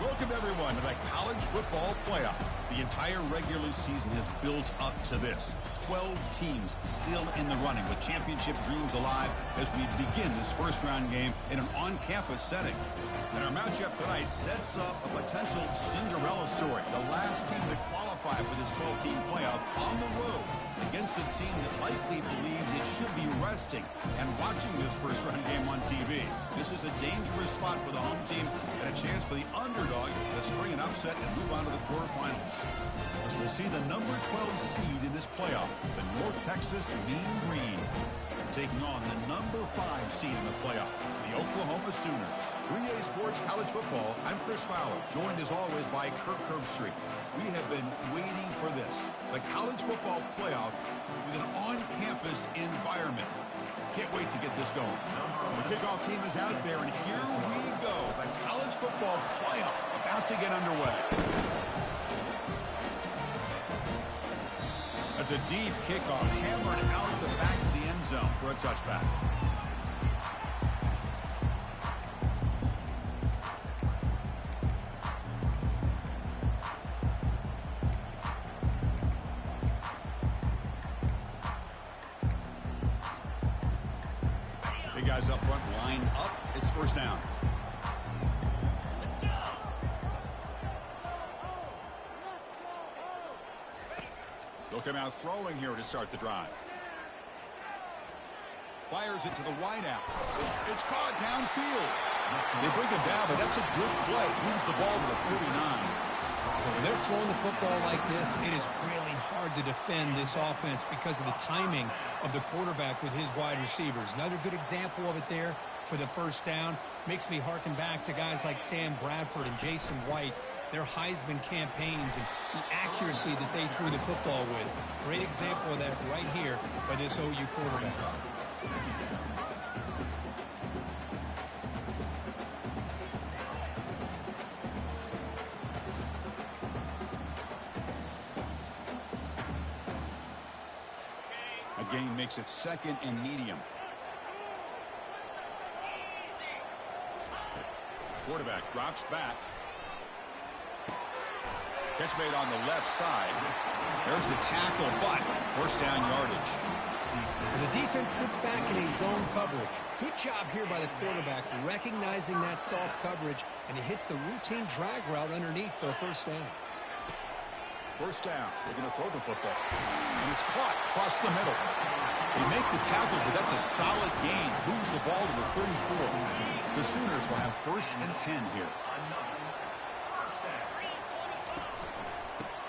Welcome, everyone, to the college football playoff. The entire regular season has built up to this. 12 teams still in the running with championship dreams alive as we begin this first-round game in an on-campus setting. And our matchup tonight sets up a potential Cinderella story. The last team to qualify for this 12-team playoff on the road against a team that likely believes it should be resting and watching this first-round game on TV. This is a dangerous spot for the home team and a chance for the underdog to spring an upset and move on to the quarterfinals. As we'll see the number 12 seed in this playoff, the North Texas Mean Green, taking on the number 5 seed in the playoff, the Oklahoma Sooners. 3A Sports College Football, I'm Chris Fowler, joined as always by Kirk Herbstreit. We have been waiting for this, the college football playoff with an on-campus environment. Can't wait to get this going. The kickoff team is out there, and here we go. The college football playoff about to get underway. That's a deep kickoff, hammered out the back of the end zone for a touchback. Big guys up front, line up. It's first down. They'll come out throwing here to start the drive. Fires it to the wideout. It's caught downfield. They bring it down, but that's a good play. Moves the ball to the 39. When they're throwing the football like this, it is really hard to defend this offense because of the timing of the quarterback with his wide receivers. Another good example of it there for the first down. Makes me harken back to guys like Sam Bradford and Jason White, their Heisman campaigns and the accuracy that they threw the football with. Great example of that right here by this OU quarterback. A gain makes it second and medium. Quarterback drops back. Catch made on the left side. There's the tackle, but first down yardage. The defense sits back in a zone coverage. Good job here by the quarterback recognizing that soft coverage, and he hits the routine drag route underneath for a first down. First down. They're going to throw the football. And it's caught across the middle. They make the tackle, but that's a solid gain. Moves the ball to the 34. The Sooners will have first and 10 here.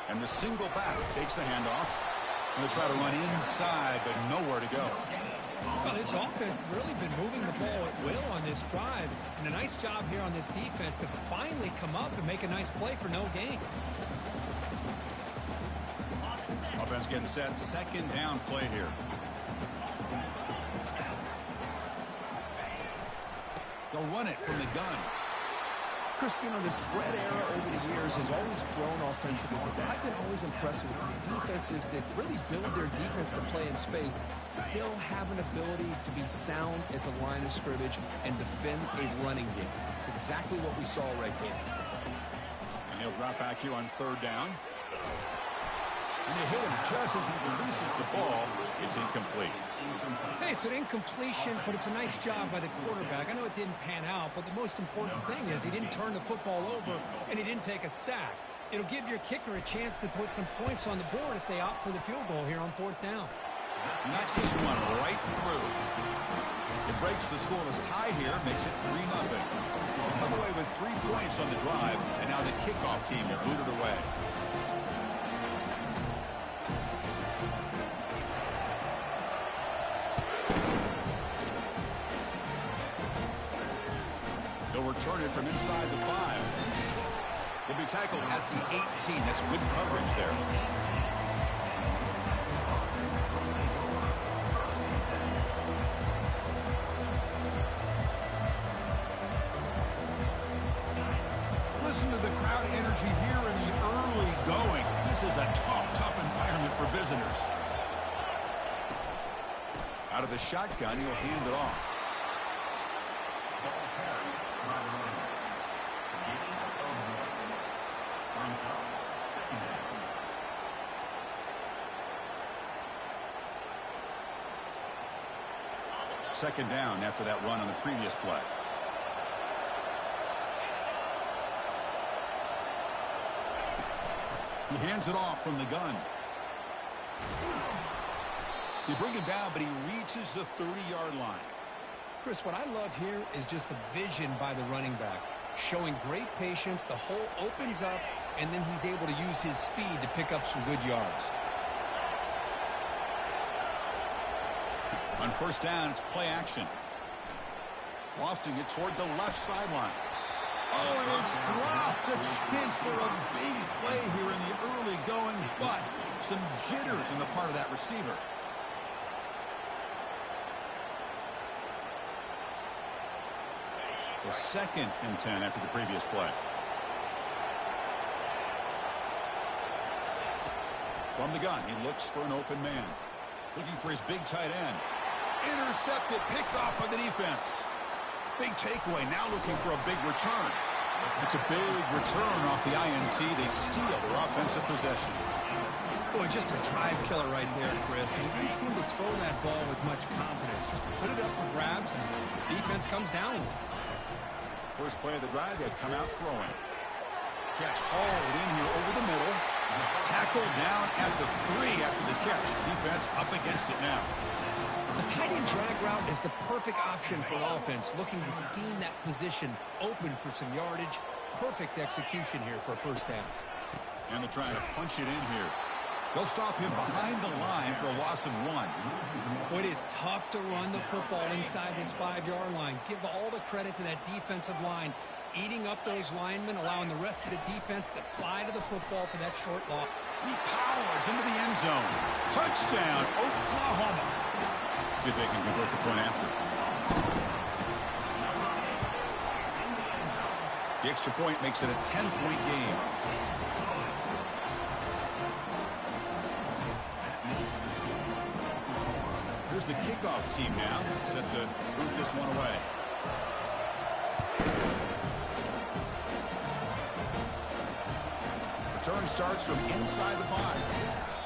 And the single back takes the handoff. Going to try to run inside, but nowhere to go. Well, this offense has really been moving the ball at will on this drive. And a nice job here on this defense to finally come up and make a nice play for no gain. Offense getting set. Second down play here. They'll run it from the gun. Chris, you know, the spread era over the years has always grown offensively, but I've been always impressed with defenses that really build their defense to play in space, still have an ability to be sound at the line of scrimmage and defend a running game. It's exactly what we saw right here. And he'll drop back here on third down. And they hit him just as he releases the ball. It's incomplete. Hey, it's an incompletion, but it's a nice job by the quarterback. I know it didn't pan out, but the most important thing is he didn't turn the football over and he didn't take a sack. It'll give your kicker a chance to put some points on the board if they opt for the field goal here on fourth down. Knocks this one right through. It breaks the scoreless tie here, makes it 3-0. Come away with 3 points on the drive, and now the kickoff team will boot it away. They'll return it from inside the 5. They'll be tackled at the 18. That's good coverage there. Listen to the crowd energy here in the early going. This is a tough environment for visitors. Out of the shotgun, he'll hand it off. Second down after that run on the previous play. He hands it off from the gun. They bring him down, but he reaches the 30-yard line. Chris, what I love here is just the vision by the running back. Showing great patience, the hole opens up, and then he's able to use his speed to pick up some good yards. On first down, it's play action. Lofting it toward the left sideline. Oh, and it's dropped. A chance for a big play here in the early going, but some jitters on the part of that receiver. So second and 10 after the previous play. From the gun, he looks for an open man. Looking for his big tight end. Intercepted, picked off by the defense. Big takeaway, now looking for a big return. It's a big return off the INT. They steal their offensive possession. Boy, just a drive killer right there, Chris. He didn't seem to throw that ball with much confidence. Just put it up for grabs, and the defense comes down with it. First play of the drive, they come out throwing. Catch hauled in here over the middle. Tackled down at the 3 after the catch. Defense up against it now. The tight end drag route is the perfect option for offense, looking to scheme that position open for some yardage. Perfect execution here for a first down. And they're trying to punch it in here. They'll stop him behind the line for a loss of 1. Well, it is tough to run the football inside this 5-yard line. Give all the credit to that defensive line, eating up those linemen, allowing the rest of the defense to fly to the football for that short loss. He powers into the end zone. Touchdown, Oklahoma. See if they can convert the point after. The extra point makes it a 10-point game. Here's the kickoff team now, set to boot this one away. Return starts from inside the 5.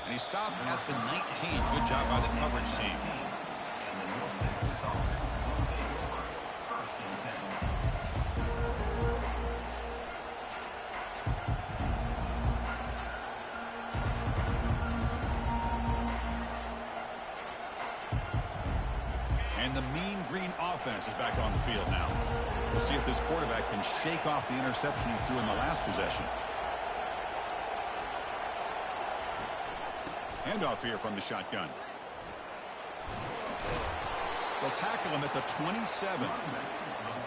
And he stopped at the 19. Good job by the coverage team. And the Mean Green offense is back on the field now. We'll see if this quarterback can shake off the interception he threw in the last possession. Handoff here from the shotgun. They'll tackle him at the 27.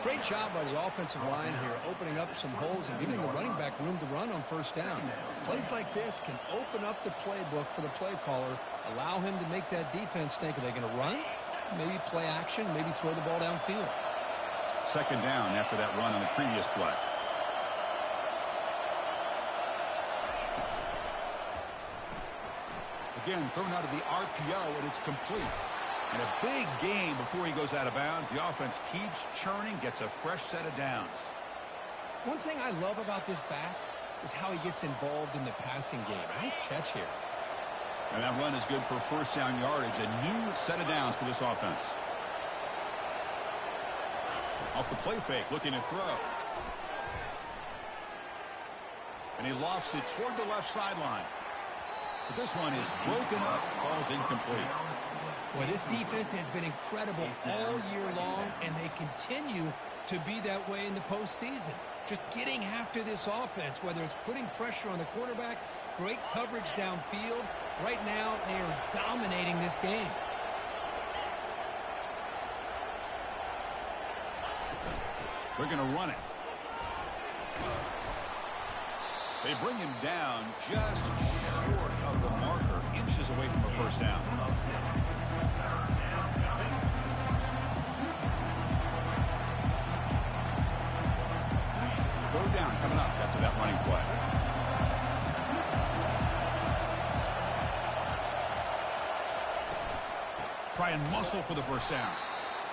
Great job by the offensive line here, opening up some holes and giving the running back room to run on first down. Plays like this can open up the playbook for the play caller, allow him to make that defense think, are they going to run? Maybe play action, maybe throw the ball downfield. Second down after that run on the previous play. Again, thrown out of the RPO, and it's complete. And a big game before he goes out of bounds. The offense keeps churning, gets a fresh set of downs. One thing I love about this back is how he gets involved in the passing game. Nice catch here. And that run is good for first down yardage. A new set of downs for this offense. Off the play fake, looking to throw. And he lofts it toward the left sideline. But this one is broken up, falls incomplete. Well, this defense has been incredible all year long, and they continue to be that way in the postseason. Just getting after this offense, whether it's putting pressure on the quarterback, great coverage downfield. Right now, they are dominating this game. They're going to run it. They bring him down just short of the marker, inches away from a first down. Third down coming up after that running play. Try and muscle for the first down.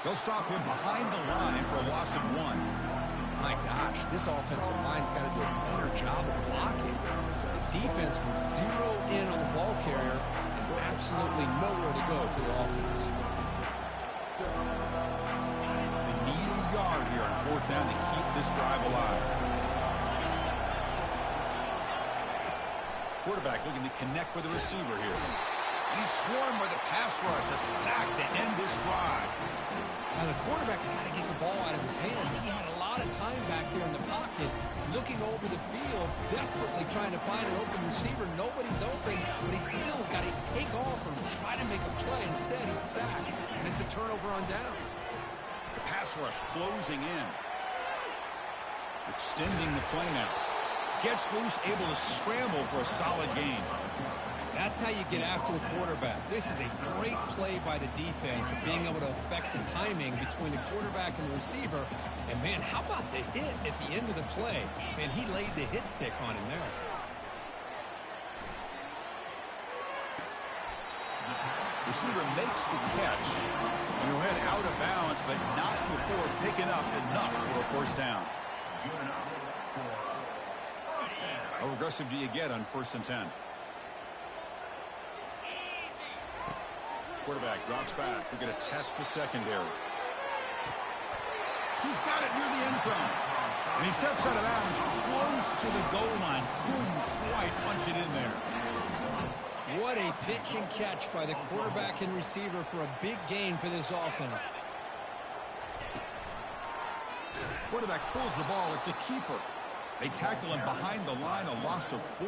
They'll stop him behind the line for a loss of 1. My gosh, this offensive line's got to do a better job of blocking. The defense was zero in on the ball carrier and absolutely nowhere to go for the offense. fourth down to keep this drive alive. Quarterback looking to connect with the receiver here. And he's swarmed by the pass rush. A sack to end this drive. Now the quarterback's got to get the ball out of his hands. He had a lot of time back there in the pocket, looking over the field, desperately trying to find an open receiver. Nobody's open, but he still's got to take off or try to make a play. Instead, he's sacked, and it's a turnover on downs. The pass rush closing in. Extending the play now. Gets loose, able to scramble for a solid gain. That's how you get after the quarterback. This is a great play by the defense, being able to affect the timing between the quarterback and the receiver. And, man, how about the hit at the end of the play? Man, he laid the hit stick on him there. Receiver makes the catch. And he'll head out of bounds, but not before picking up enough for a first down. How aggressive do you get on 1st and 10? Quarterback drops back. We're going to test the secondary. He's got it near the end zone. And he steps out of bounds close to the goal line. Couldn't quite punch it in there. What a pitch and catch by the quarterback and receiver for a big gain for this offense. Quarterback pulls the ball. It's a keeper. They tackle him behind the line, a loss of 4.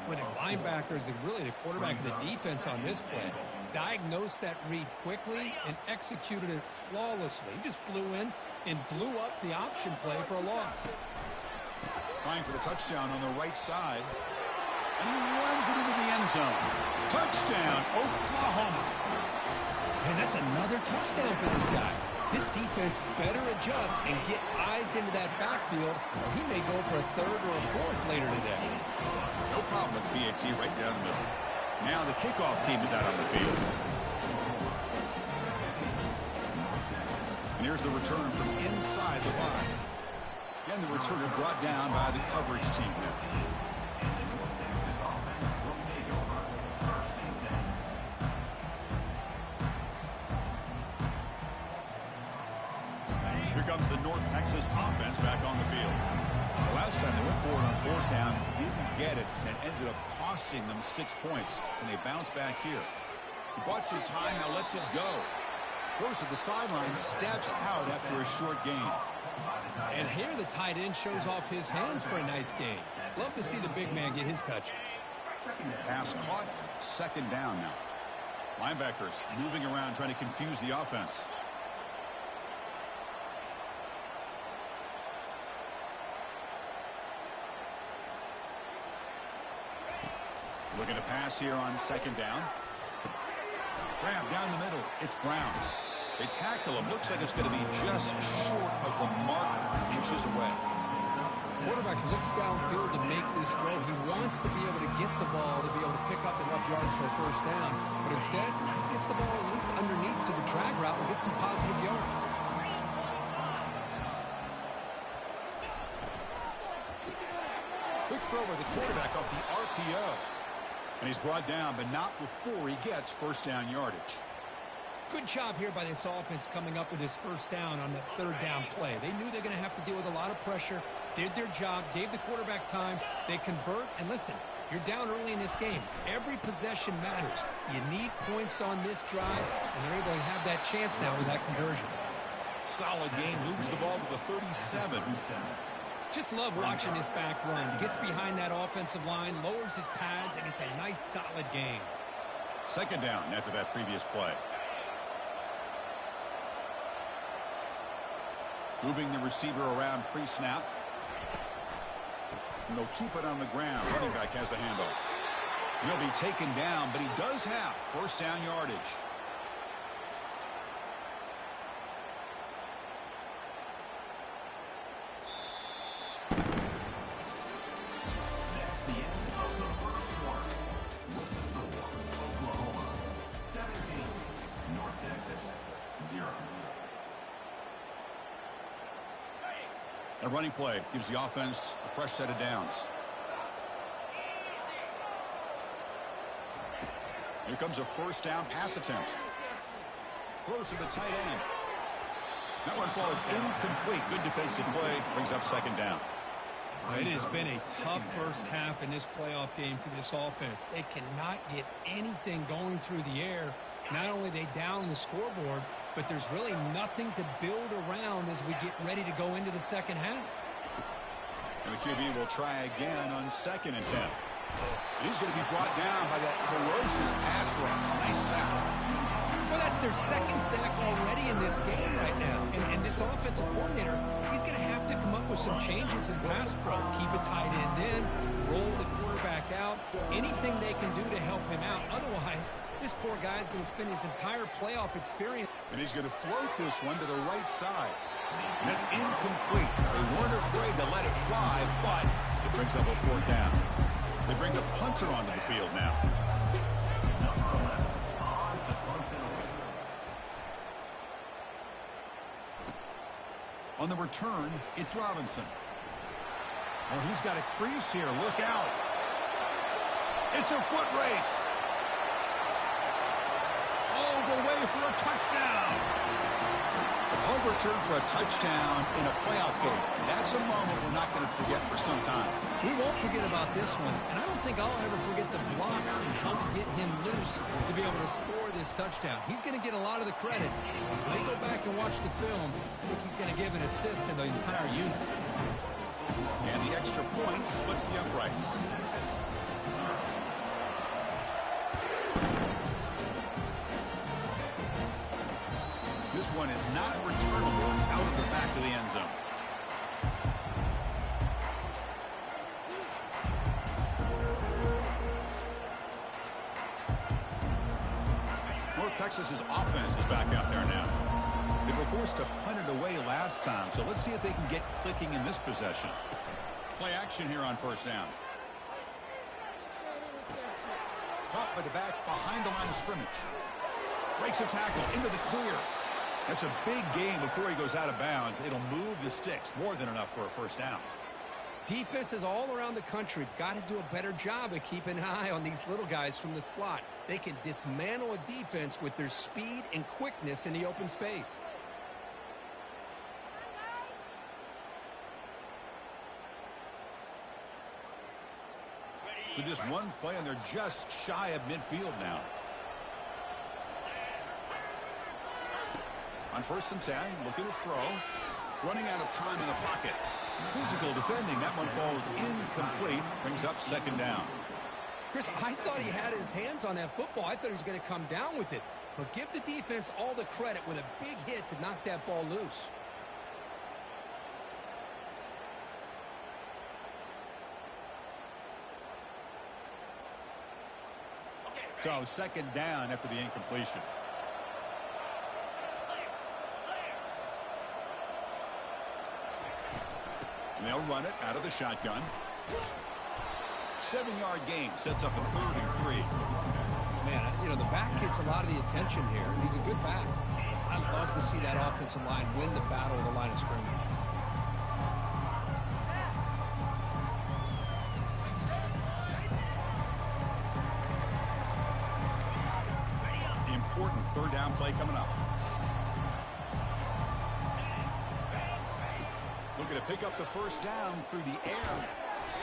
With the linebackers and really the quarterback of the defense on this play, diagnosed that read quickly and executed it flawlessly. He just flew in and blew up the option play for a loss. Trying for the touchdown on the right side. And he runs it into the end zone. Touchdown, Oklahoma. And that's another touchdown for this guy. This defense better adjust and get eyes into that backfield, or he may go for a 3rd or a 4th later today. No problem with PAT right down the middle. Now the kickoff team is out on the field. And here's the return from inside the 5. And the returner brought down by the coverage team. Here comes the North Texas offense back on the field. Last time they went for it on 4th down, didn't get it, and it ended up costing them 6 points. And they bounce back here. He bought some time, now lets it go. Goes to the sideline, steps out after a short gain. And here the tight end shows off his hands for a nice gain. Love to see the big man get his touches. Pass caught, 2nd down now. Linebackers moving around, trying to confuse the offense. Looking to pass here on 2nd down. Grab down the middle. It's Brown. They tackle him. Looks like it's going to be just short of the mark, inches away. Quarterback looks downfield to make this throw. He wants to be able to get the ball to be able to pick up enough yards for a 1st down. But instead, he gets the ball at least underneath to the drag route and gets some positive yards. Quick throw by the quarterback off the RPO. And he's brought down, but not before he gets 1st down yardage. Good job here by this offense coming up with his 1st down on that 3rd down play. They knew they're going to have to deal with a lot of pressure, did their job, gave the quarterback time. They convert, and listen, you're down early in this game. Every possession matters. You need points on this drive, and they're able to have that chance now with that conversion. Solid gain, moves the ball to the 37. Just love watching this back run. Gets behind that offensive line, lowers his pads, and it's a nice, solid gain. 2nd down after that previous play. Moving the receiver around pre-snap. And they'll keep it on the ground. Running back has the handoff. He'll be taken down, but he does have 1st down yardage. A running play gives the offense a fresh set of downs. Here comes a 1st down pass attempt. Throws to the tight end. That one falls incomplete. Good defensive play. Brings up second down. It has been a tough first half in this playoff game for this offense. They cannot get anything going through the air. Not only they down the scoreboard, but there's really nothing to build around as we get ready to go into the second half. And the QB will try again on second and 10. He's going to be brought down by that ferocious pass rush. Nice sack. Well, that's their second sack already in this game right now. And this offensive coordinator, he's going to have to come up with some changes in pass pro. Keep a tight end in, roll the quarterback out, anything they can do to help him out. Otherwise, this poor guy is going to spend his entire playoff experience. And he's going to float this one to the right side. And that's incomplete. They weren't afraid to let it fly, but it brings up a fourth down. They bring the punter onto the field now. On the return, it's Robinson. Oh, he's got a crease here. Look out. It's a foot race. All the way for a touchdown. The punt return for a touchdown in a playoff game. That's a moment we're not going to forget for some time. We won't forget about this one, and I don't think I'll ever forget the blocks that helped get him loose to be able to score this touchdown. He's going to get a lot of the credit. When they go back and watch the film, I think he's going to give an assist to the entire unit. And the extra point splits the uprights. This one is not returnable. It's out of the back of the end zone. North Texas's offense is back out there now. They were forced to punt it away last time, so let's see if they can get clicking in this possession. Play action here on first down. Caught by the back behind the line of scrimmage. Breaks a tackle into the clear. That's a big gain before he goes out of bounds. It'll move the sticks, more than enough for a first down. Defenses all around the country have got to do a better job of keeping an eye on these little guys from the slot. They can dismantle a defense with their speed and quickness in the open space. So just one play, and they're just shy of midfield now. On first and 10, looking to throw. Running out of time in the pocket. Physical defending. That one falls incomplete. Brings up second down. Chris, I thought he had his hands on that football. I thought he was going to come down with it. But give the defense all the credit with a big hit to knock that ball loose. So second down after the incompletion. And they'll run it out of the shotgun. 7-yard gain sets up a 3rd and 3. Man, you know, the back gets a lot of the attention here. He's a good back. I'd love to see that offensive line win the battle of the line of scrimmage. Important 3rd down play coming up. Looking to pick up the first down through the air.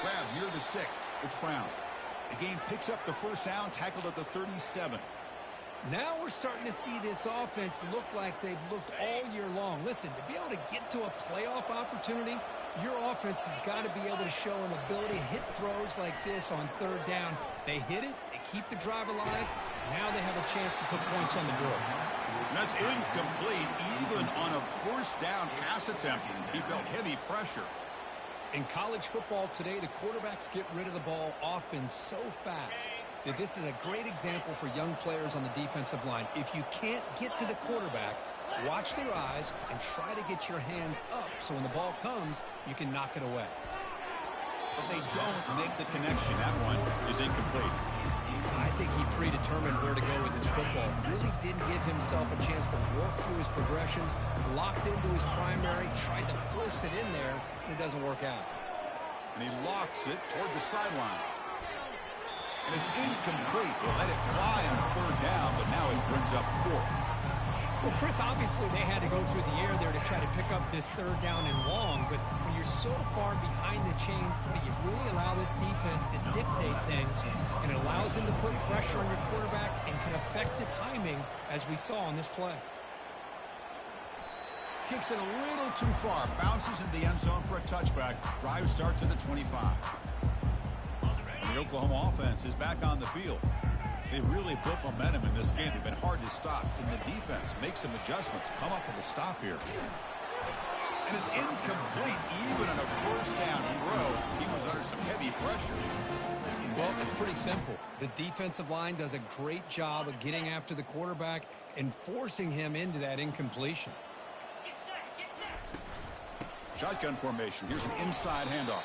Grab near the sticks. It's Brown. The game picks up the first down, tackled at the 37. Now we're starting to see this offense look like they've looked all year long. Listen, to be able to get to a playoff opportunity, your offense has got to be able to show an ability to hit throws like this on 3rd down. They hit it, they keep the drive alive. Now they have a chance to put points on the board. And that's incomplete, even on a first down pass attempt. He felt heavy pressure. In college football today, the quarterbacks get rid of the ball often so fast that this is a great example for young players on the defensive line. If you can't get to the quarterback, watch their eyes and try to get your hands up so when the ball comes, you can knock it away. But they don't make the connection. That one is incomplete. I think he predetermined where to go with his football. Really didn't give himself a chance to work through his progressions, locked into his primary, tried to force it in there, and it doesn't work out. And he lofts it toward the sideline. And it's incomplete. They let it fly on 3rd down, but now it brings up 4th. Well, Chris, obviously they had to go through the air there to try to pick up this third down and long, but when you're so far behind the chains, you really allow this defense to dictate things, and it allows them to put pressure on your quarterback and can affect the timing, as we saw on this play. Kicks it a little too far. Bounces into the end zone for a touchback. Drive start to the 25. The Oklahoma offense is back on the field. They've really built momentum in this game. They've been hard to stop. And the defense makes some adjustments. Come up with a stop here. And it's incomplete. Even on a first down throw, he was under some heavy pressure. Well, it's pretty simple. The defensive line does a great job of getting after the quarterback and forcing him into that incompletion. Shotgun formation. Here's an inside handoff.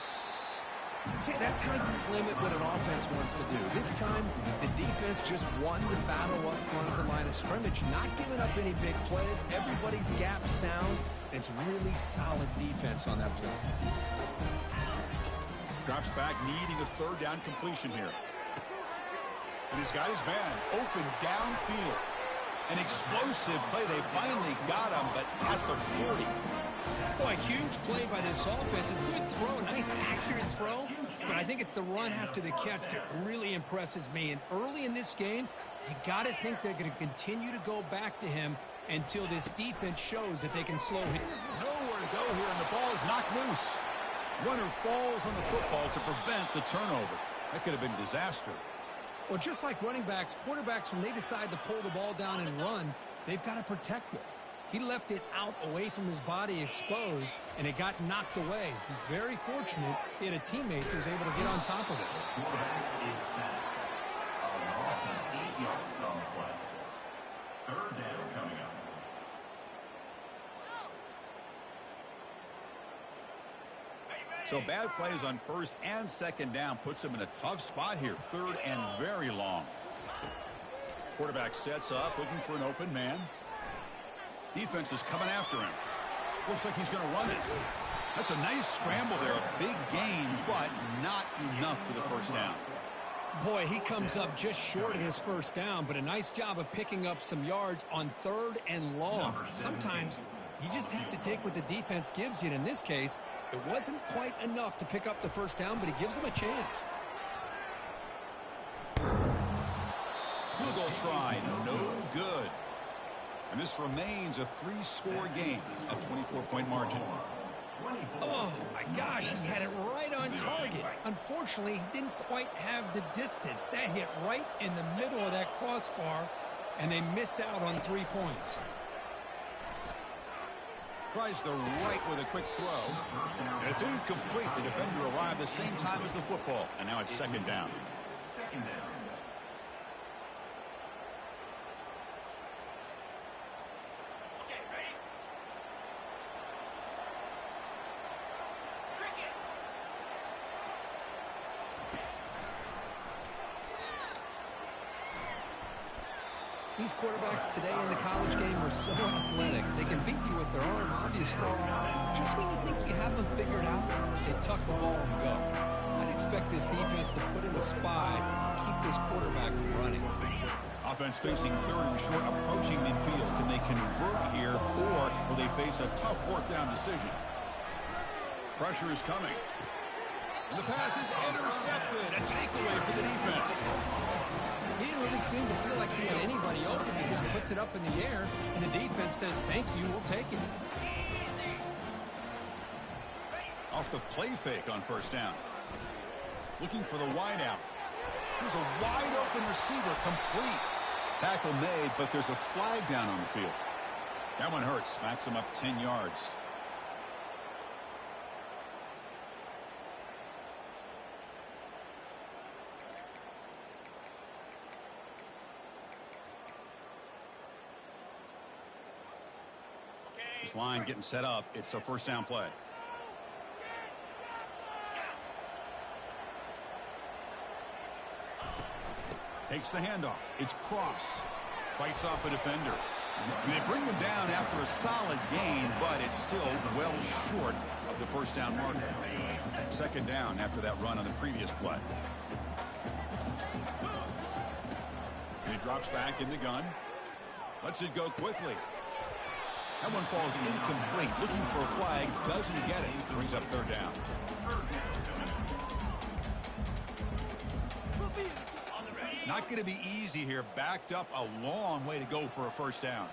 See, that's how you limit what an offense wants to do. This time, the defense just won the battle up front at the line of scrimmage, not giving up any big plays. Everybody's gap sound. It's really solid defense on that play. Drops back, needing a third down completion here. And he's got his man open downfield. An explosive play. They finally got him, but at the 40. Boy, a huge play by this offense. A good throw, nice accurate throw. But I think it's the run after the catch that really impresses me. And early in this game, you got to think they're going to continue to go back to him until this defense shows that they can slow him. Nowhere to go here, and the ball is knocked loose. Runner falls on the football to prevent the turnover. That could have been disaster. Well, just like running backs, quarterbacks, when they decide to pull the ball down and run, they've got to protect it. He left it out away from his body exposed, and it got knocked away. He's very fortunate he had a teammate who was able to get on top of it. Third down coming up. So bad plays on first and second down puts him in a tough spot here. Third and very long. Quarterback sets up, looking for an open man. Defense is coming after him. Looks like he's going to run it. That's a nice scramble there. A big gain, but not enough for the first down. Boy, he comes up just short of his first down, but a nice job of picking up some yards on third and long. Sometimes you just have to take what the defense gives you. And in this case, it wasn't quite enough to pick up the first down, but he gives them a chance. Field goal try, no good. And this remains a three-score game, a 24-point margin. Oh, my gosh, he had it right on target. Unfortunately, he didn't quite have the distance. That hit right in the middle of that crossbar, and they miss out on 3 points. Tries the right with a quick throw. And it's incomplete. The defender arrived the same time as the football, and now it's second down. These quarterbacks today in the college game are so athletic. They can beat you with their arm, obviously. Just when you think you have them figured out, they tuck the ball and go. I'd expect this defense to put in a spy and keep this quarterback from running. Offense facing third and short, approaching midfield. Can they convert here, or will they face a tough fourth down decision? Pressure is coming. And the pass is intercepted. A takeaway for the defense. He didn't really seem to feel like he had anybody open. He just puts it up in the air, and the defense says, thank you, we'll take it. Off the play fake on first down. Looking for the wide out. Here's a wide open receiver, complete. Tackle made, but there's a flag down on the field. That one hurts. Backs him up 10 yards. This line getting set up. It's a first down play. Takes the handoff. It's Cross. Fights off a defender. And they bring him down after a solid gain, but it's still well short of the first down marker. Second down after that run on the previous play. And he drops back in the gun. Lets it go quickly. That one falls incomplete. Looking for a flag. Doesn't get it. Brings up third down. Not going to be easy here. Backed up a long way to go for a first down.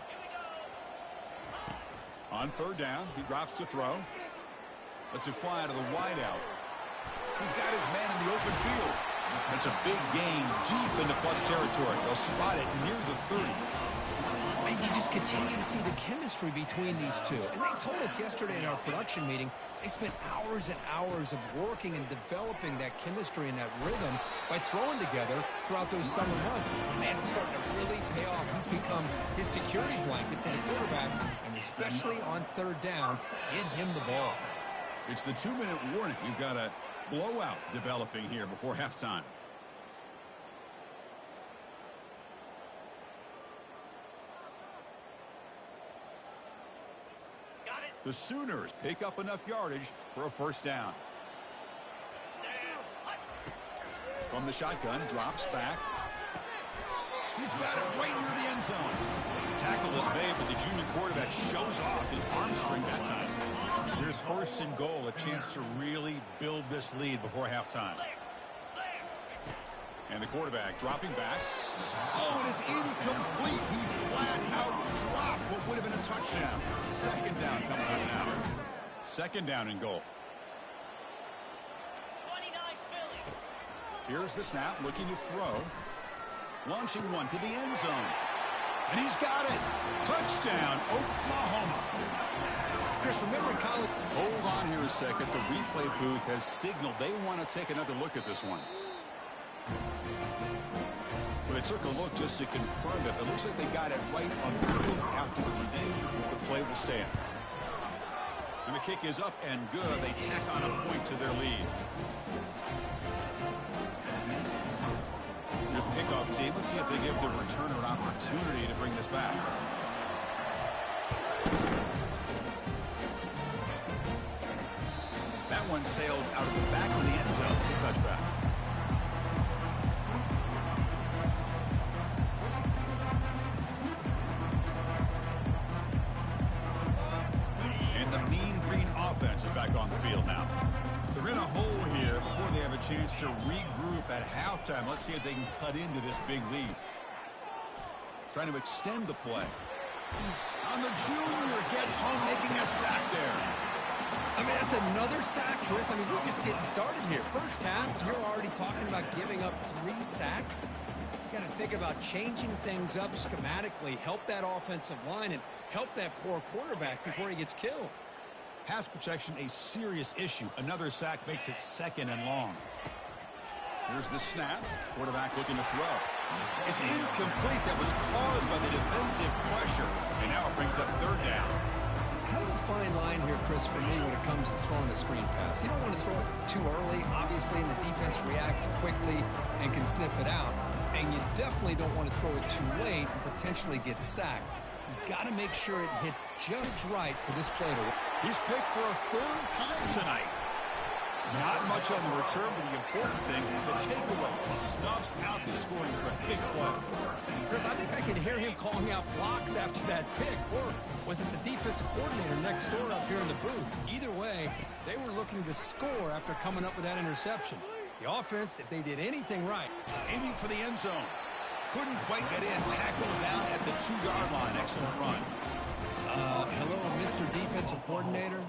On third down, he drops to throw. Lets it fly to the wideout. He's got his man in the open field. That's a big gain deep into plus territory. They'll spot it near the 30. And you just continue to see the chemistry between these two. And they told us yesterday in our production meeting, they spent hours and hours of working and developing that chemistry and that rhythm by throwing together throughout those summer months. And man, it's starting to really pay off. He's become his security blanket for the quarterback, and especially on third down, get him the ball. It's the 2-minute warning. We've got a blowout developing here before halftime. The Sooners pick up enough yardage for a first down. From the shotgun, drops back. He's got it right near the end zone. Tackle is made, but the junior quarterback shows off his arm string that time. Here's first and goal, a chance to really build this lead before halftime. And the quarterback dropping back. Oh, and it's incomplete. He flat out dropped what would have been a touchdown. Second down coming up now. Second down and goal. Here's the snap, looking to throw. Launching one to the end zone. And he's got it. Touchdown, Oklahoma. Chris, remember in college... Hold on here a second. The replay booth has signaled they want to take another look at this one. But they took a look just to confirm it. It looks like they got it right on the field after the review. The play will stand. And the kick is up and good. They tack on a point to their lead. Here's the kickoff team. Let's see if they give the returner an opportunity to bring this back. That one sails out of the back of the end zone. A touchback. And the mean green offense is back on the field now. They're in a hole here before they have a chance to regroup at halftime. Let's see if they can cut into this big lead. Trying to extend the play. And the junior gets home, making a sack there. I mean, that's another sack, Chris. I mean, we're just getting started here. First half, you're already talking about giving up 3 sacks. You got to think about changing things up schematically, help that offensive line, and help that poor quarterback before he gets killed. Pass protection, a serious issue. Another sack makes it second and long. Here's the snap. Quarterback looking to throw. It's incomplete. That was caused by the defensive pressure. And now it brings up third down. Kind of a fine line here, Chris, for me when it comes to throwing a screen pass. You don't want to throw it too early, obviously, and the defense reacts quickly and can sniff it out. And you definitely don't want to throw it too late and potentially get sacked. You've got to make sure it hits just right for this play to work. He's picked for a third time tonight. Not much on the return, but the important thing, the takeaway. He snuffs out the scoring for a big play. Chris, I think I can hear him calling out blocks after that pick. Or was it the defensive coordinator next door up here in the booth? Either way, they were looking to score after coming up with that interception. The offense, if they did anything right. Aiming for the end zone. Couldn't quite get in. Tackled down at the 2-yard line. Excellent run. Hello, Mr. Defensive Coordinator.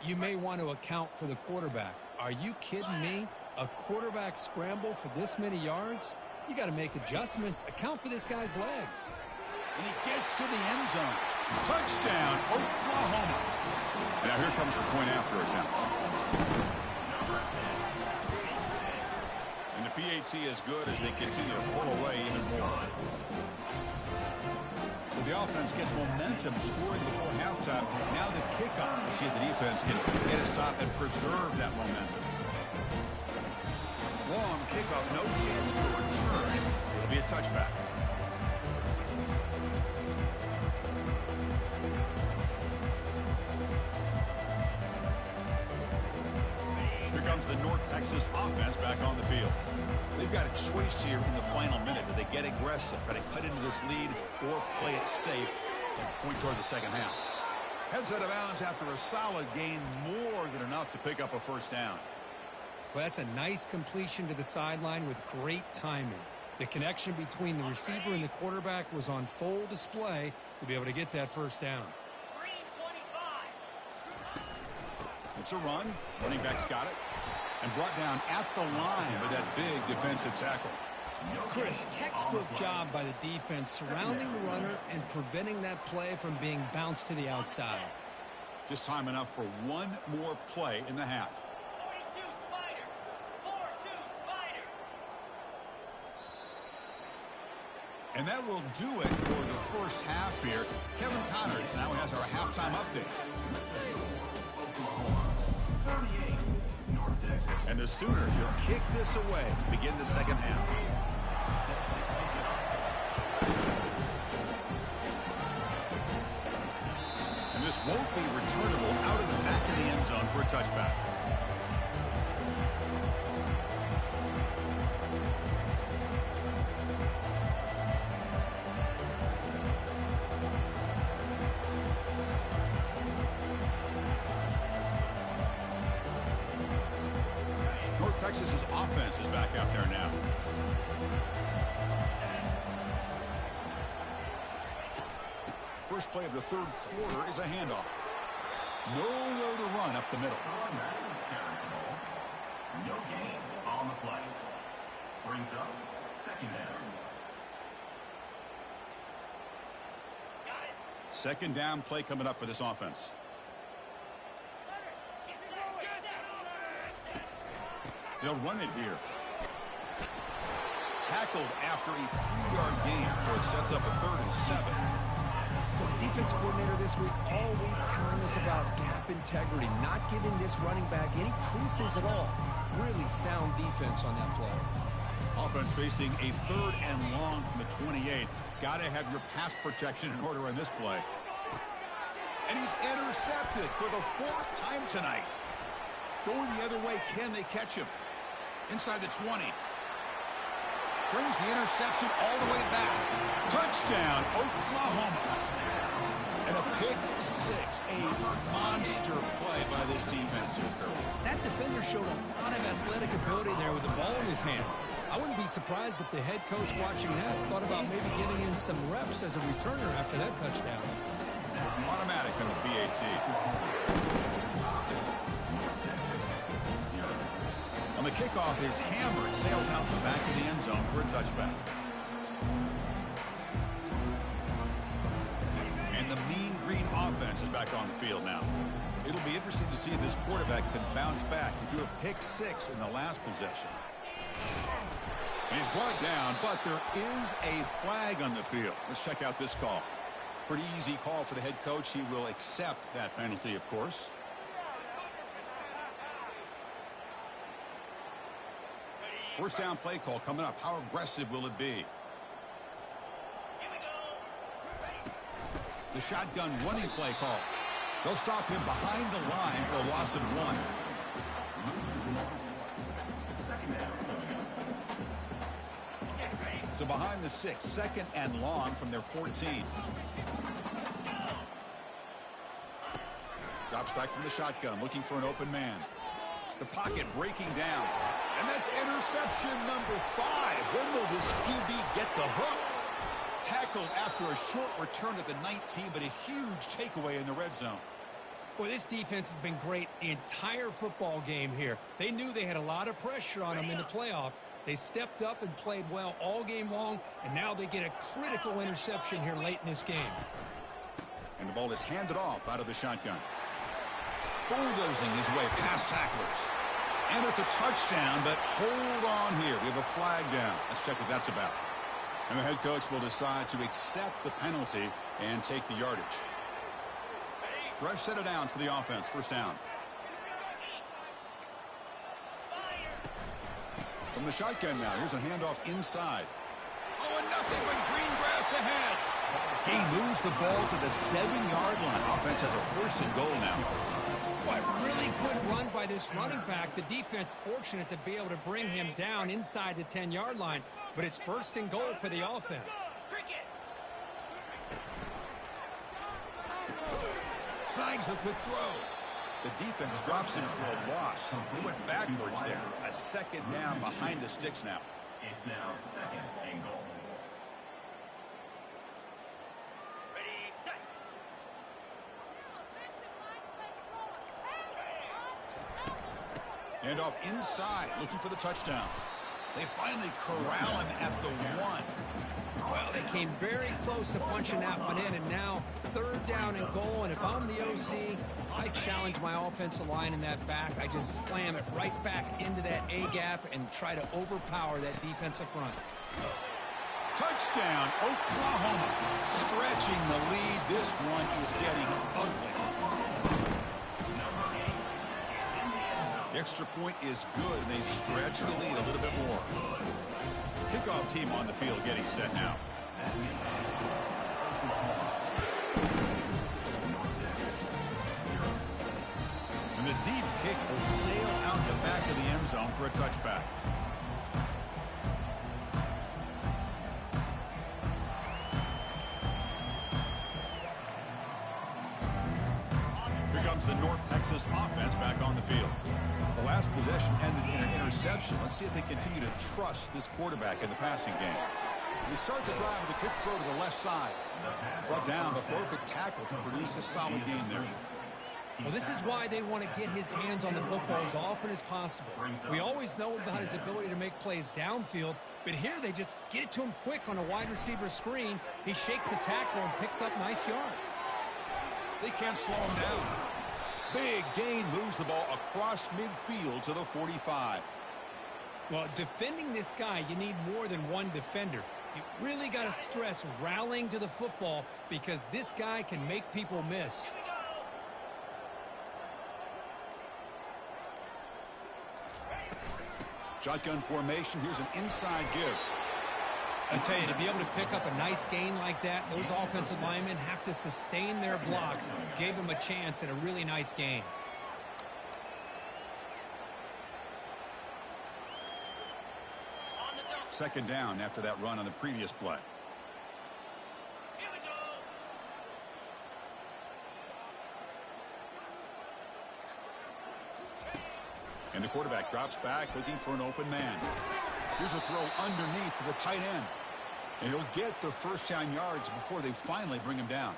You may want to account for the quarterback. Are you kidding me? A quarterback scramble for this many yards? You got to make adjustments. Account for this guy's legs. And he gets to the end zone. Touchdown, Oklahoma. Now here comes the point after attempt. And the PAT is good as they continue to pull away even more. So the offense gets momentum scoring before halftime. Now the kickoff. We'll see if the defense can get a stop and preserve that momentum. Long kickoff, no chance for a return. It'll be a touchback. Here comes the North Texas offense back on the field. They've got a choice here in the final minute. Do they get aggressive, try to cut into this lead, or play it safe and point toward the second half? Heads out of bounds after a solid gain, more than enough to pick up a first down. Well, that's a nice completion to the sideline with great timing. The connection between the receiver and the quarterback was on full display to be able to get that first down. It's a run. Running back's got it. And brought down at the line with that big defensive tackle. Chris, textbook job by the defense surrounding the runner and preventing that play from being bounced to the outside. Just time enough for one more play in the half. 42 Spider. 4-2 Spider. And that will do it for the first half here. Kevin Connors now has our halftime update. Oklahoma, 38, North Texas. And the Sooners will kick this away to begin the second half. And this won't be returnable out of the back of the end zone for a touchback. North Texas's offense is back out there now. First play of the third quarter is a handoff. Nowhere to run up the middle. No gain on the play. Brings up second down. Second down play coming up for this offense. They'll run it here. Tackled after a 3-yard gain, so it sets up a 3rd and 7. Well, the defensive coordinator this week all week telling us about gap integrity, not giving this running back any creases at all. Really sound defense on that play. Offense facing a 3rd and long from the 28. Got to have your pass protection in order on this play. And he's intercepted for the 4th time tonight. Going the other way, can they catch him? Inside the 20. Brings the interception all the way back. Touchdown, Oklahoma. And a pick 6. A monster play by this defense here, Kirk. That defender showed a lot of athletic ability there with the ball in his hands. I wouldn't be surprised if the head coach watching that thought about maybe giving him some reps as a returner after that touchdown. Automatic on the BAT. On the kickoff, his hammer sails out the back of the end zone for a touchback. And the mean green offense is back on the field now. It'll be interesting to see if this quarterback can bounce back. He threw a pick 6 in the last possession. And he's brought down, but there is a flag on the field. Let's check out this call. Pretty easy call for the head coach. He will accept that penalty, of course. First down play call coming up. How aggressive will it be? The shotgun running play call. They'll stop him behind the line for a loss of 1. So behind the 6, 2nd and long from their 14. Drops back from the shotgun, looking for an open man. The pocket breaking down. And that's interception number 5. When will this QB get the hook? Tackled after a short return at the 19, but a huge takeaway in the red zone. Boy, this defense has been great the entire football game here. They knew they had a lot of pressure on them in the playoff. They stepped up and played well all game long, and now they get a critical interception here late in this game. And the ball is handed off out of the shotgun. Bulldozing his way past tacklers. And it's a touchdown, but hold on here. We have a flag down. Let's check what that's about. And the head coach will decide to accept the penalty and take the yardage. Fresh set of downs for the offense. First down. From the shotgun now. Here's a handoff inside. Oh, and nothing but green grass ahead. He moves the ball to the 7-yard line. Offense has a 1st and goal now. Boy, really good run by this running back. The defense fortunate to be able to bring him down inside the 10-yard line, but it's 1st and goal for the offense. Snags the quick throw. The defense drops him for a loss. He went backwards there. A second down behind the sticks now. It's now 2nd and goal. Ready, set. And off inside, looking for the touchdown. They finally corral him at the 1. Well, they came very close to punching that one in, and now 3rd down and goal. And if I'm the OC, I challenge my offensive line in that back. I just slam it right back into that A-gap and try to overpower that defensive front. Touchdown, Oklahoma. Stretching the lead. This one is getting ugly. The extra point is good, and they stretch the lead a little bit more. Kickoff team on the field getting set now. And the deep kick will sail out the back of the end zone for a touchback. Here comes the North Texas offense back on the field. The last possession ended in an interception. Let's see if they continue to trust this quarterback in the passing game. They start the drive with a quick throw to the left side. Brought down, but broke a tackle to produce a solid game there. Well, this is why they want to get his hands on the football as often as possible. We always know about his ability to make plays downfield, but here they just get it to him quick on a wide receiver screen. He shakes the tackle and picks up nice yards. They can't slow him down. Big gain, moves the ball across midfield to the 45. Well, defending this guy, you need more than one defender. You really got to stress rallying to the football because this guy can make people miss. Shotgun formation. Here's an inside give. I tell you, to be able to pick up a nice gain like that, those offensive linemen have to sustain their blocks. Gave him a chance at a really nice gain. Second down after that run on the previous play. Here we go. And the quarterback drops back looking for an open man. Here's a throw underneath to the tight end. And he'll get the first down yards before they finally bring him down.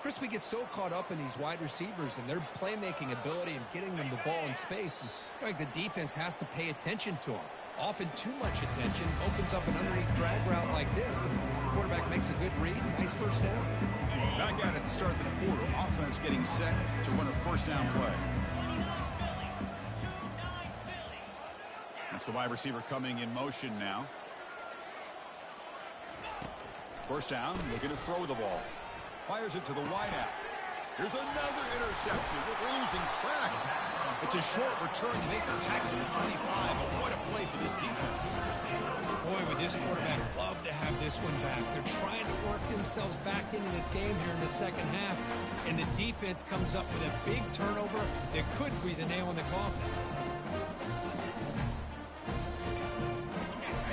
Chris, we get so caught up in these wide receivers and their playmaking ability and getting them the ball in space. And like the defense has to pay attention to them. Often too much attention opens up an underneath drag route like this. And the quarterback makes a good read. Nice first down. Back at it to start the quarter. Offense getting set to run a first down play. That's the wide receiver coming in motion now. First down, looking to throw the ball. Fires it to the wideout. Here's another interception. We're losing track. It's a short return to make the tackle at the 25, but what a play for this defense. Boy, would this quarterback love to have this one back. They're trying to work themselves back into this game here in the second half, and the defense comes up with a big turnover that could be the nail in the coffin.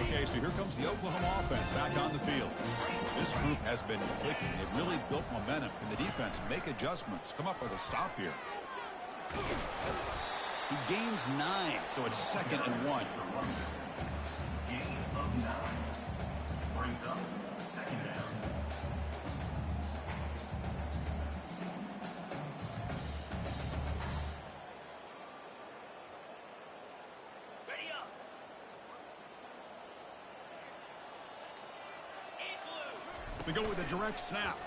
Okay, so here comes the Oklahoma offense back on the field. This group has been clicking. They've really built momentum. Can the defense make adjustments? Come up with a stop here. He gains 9, so it's 2nd and 1. Gain of 9. Brings up 2nd down. Ready up. In blue. They go with a direct snap.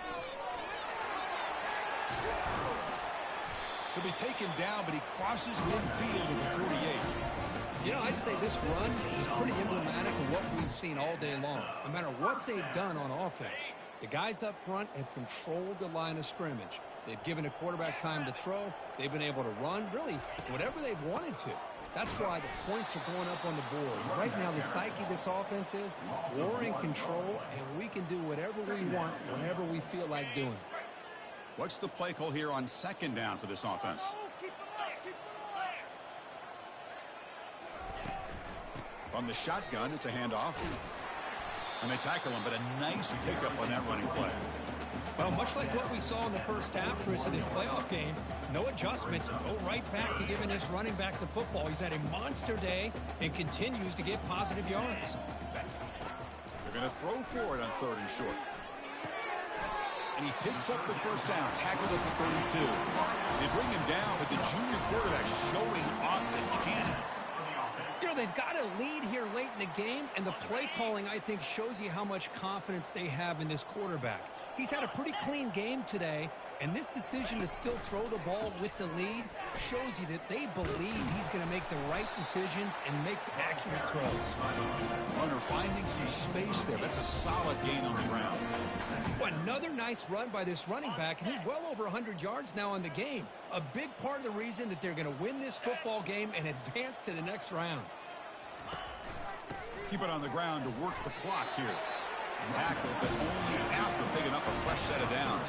He'll be taken down, but he crosses midfield to the 48. You know, I'd say this run is pretty emblematic of what we've seen all day long. No matter what they've done on offense, the guys up front have controlled the line of scrimmage. They've given a quarterback time to throw. They've been able to run, really, whatever they've wanted to. That's why the points are going up on the board. Right now, the psyche of this offense is we're in control, and we can do whatever we want, whenever we feel like doing it. What's the play call here on 2nd down for this offense? On the shotgun, it's a handoff. And they tackle him, but a nice pickup on that running play. Well, much like what we saw in the first half, Chris, of this playoff game, no adjustments. Go right back to giving this running back the football. He's had a monster day and continues to get positive yards. They're going to throw for it on 3rd and short. And he picks up the first down, tackled at the 32. They bring him down, but the junior quarterback showing off the cannon. You know, they've got a lead here late in the game, and the play calling, I think, shows you how much confidence they have in this quarterback. He's had a pretty clean game today, and this decision to still throw the ball with the lead shows you that they believe he's going to make the right decisions and make accurate throws. Runner finding some space there. That's a solid gain on the ground. Well, another nice run by this running back, and he's well over 100 yards now in the game. A big part of the reason that they're going to win this football game and advance to the next round. Keep it on the ground to work the clock here. Tackle, but only after picking up a fresh set of downs.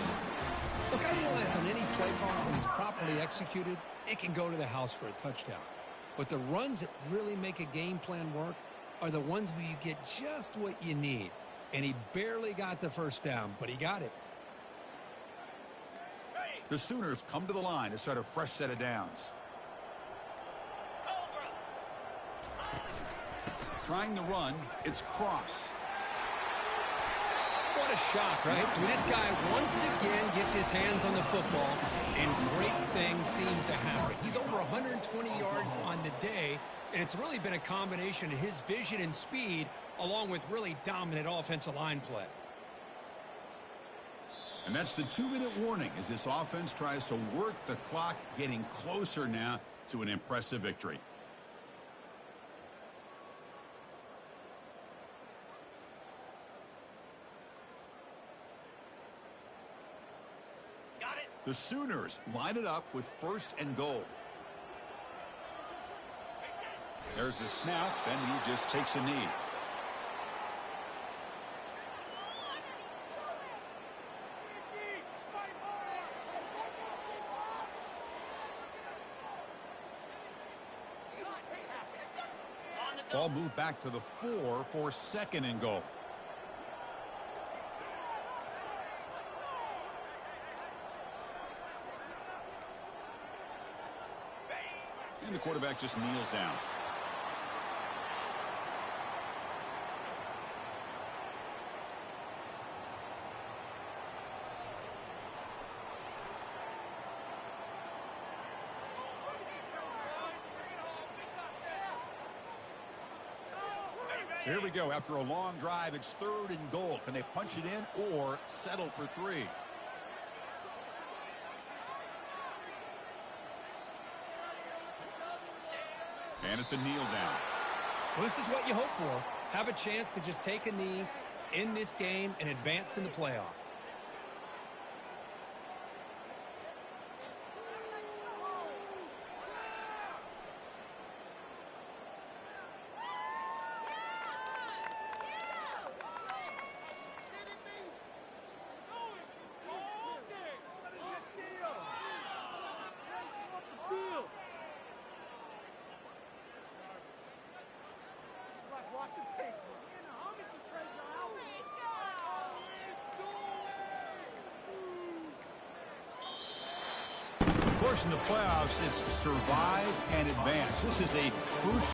Look, I realize on any play call, when it's properly executed, it can go to the house for a touchdown. But the runs that really make a game plan work are the ones where you get just what you need. And he barely got the first down, but he got it. The Sooners come to the line to start a fresh set of downs. Trying the run, it's Cross. What a shock, right? I mean, this guy once again gets his hands on the football, and great things seems to happen. He's over 120 yards on the day, and it's really been a combination of his vision and speed along with really dominant offensive line play. And that's the 2-minute warning as this offense tries to work the clock, getting closer now to an impressive victory. The Sooners line it up with 1st and goal. There's the snap, and he just takes a knee. Ball moved back to the 4 for 2nd and goal. And the quarterback just kneels down. So here we go. After a long drive, it's 3rd and goal. Can they punch it in or settle for 3? And it's a kneel down. Well, this is what you hope for. Have a chance to just take a knee in this game and advance in the playoff. Of course, in the playoffs, it's survive and advance. This is a crucial